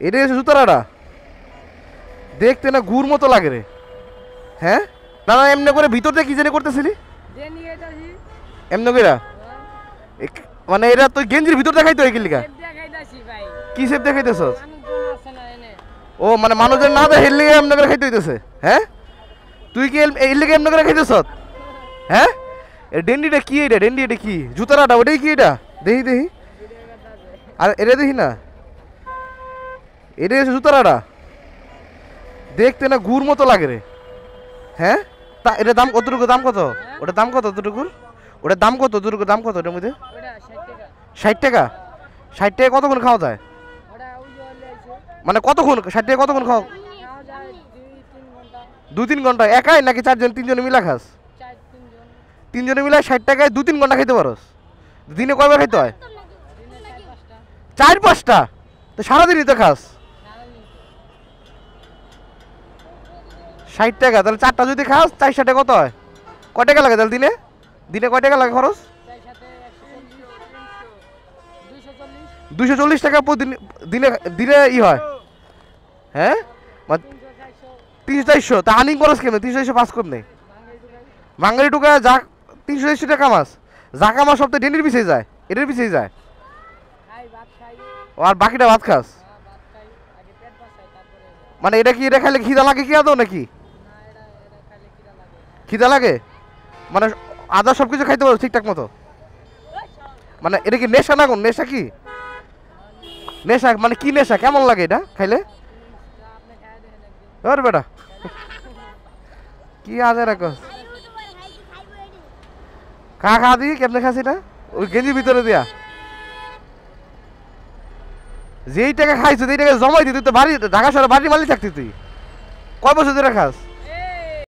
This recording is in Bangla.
এটা হচ্ছে জুতারাটা, দেখতে না গুড় মতো লাগে রে। হ্যাঁ না না, এমনি করে ভিতর দিয়ে কি জানি করতেছিলি এমনি করে? মানে এটা তুই গেঞ্জির ভিতর দেখাইতো এই কিলিকা? কি সেপ দেখাইতেছ? ও মানে মানুষের না দেয় হেললে এমনি করে খাইতে হইতেছে? হ্যাঁ তুই কি এই লিগে এমনি করে খাইতেছ? হ্যাঁ ডেন্ডিটা কি? এটা ডেন্ডি, এটা কি? জুতারাটা ওটাই কি? এটা দেখি দেখি, আর এটা দেখি না, এটা হচ্ছে জুতারাটা, দেখতে না গুড় মতো লাগে রে। হ্যাঁ তা এটার দাম কতটুকু? দাম কত ওটার? দাম কত অতটুকুর? ওটার দাম কত অতটুকু? দাম কত ওটার মধ্যে? 60 টাকা? 60 টাকা কতক্ষণ খাওয়া যায়? মানে কতক্ষণ 60 টাকা কতক্ষণ খাও? 2-3 ঘন্টা? একাই নাকি 4 জন 3 জনে মিলা খাস? 3 জনে মিলা 60 টাকায় 2-3 ঘন্টা খাইতে পারোস? দিনে কয়বার খাইতে হয়? 4-5টা? তো সারাদিনই তো খাস। 60 টাকা তাহলে 4টা যদি খাস 4 টাকা কত হয়? কয় টাকা লাগে তাহলে দিনে? দিনে কয় টাকা লাগে খরচ? 240 টাকা প্রতিদিন দিনে দিনে ই হয়? হ্যাঁ 300-400? তা আর্নিং খরচ কেমন? 300-400 পাস কর নেই বাঙালি টুকা যা 300-400 টাকা মাস যা কামাস সব তো ডেন্ডির পিছিয়ে যায়, এটার পিছিয়ে যায়। ও আর বাকিটা ভাত খাস? মানে এটা কি, এটা খাইলে খিদা লাগে কি আদৌ নাকি? খিদা লাগে মানে আদা সব কিছু খাইতে পারো ঠিকঠাক মতো? মানে এটা কি নেশা? না কোন নেশা? কি নেশা? মানে কি নেশা? কেমন লাগে এটা খাইলে? ওর বেটা কি আজ রাখো খা খা দি কেমনে খাসি না ওই গেঞ্জির ভিতরে দিয়া? যেই টাকা খাইছো এই টাকা জমাই দি, তুই তো বাড়ি ঢাকা শহরে বাড়ির মালিক থাকতি। তুই কয় বছর ধরে খাস?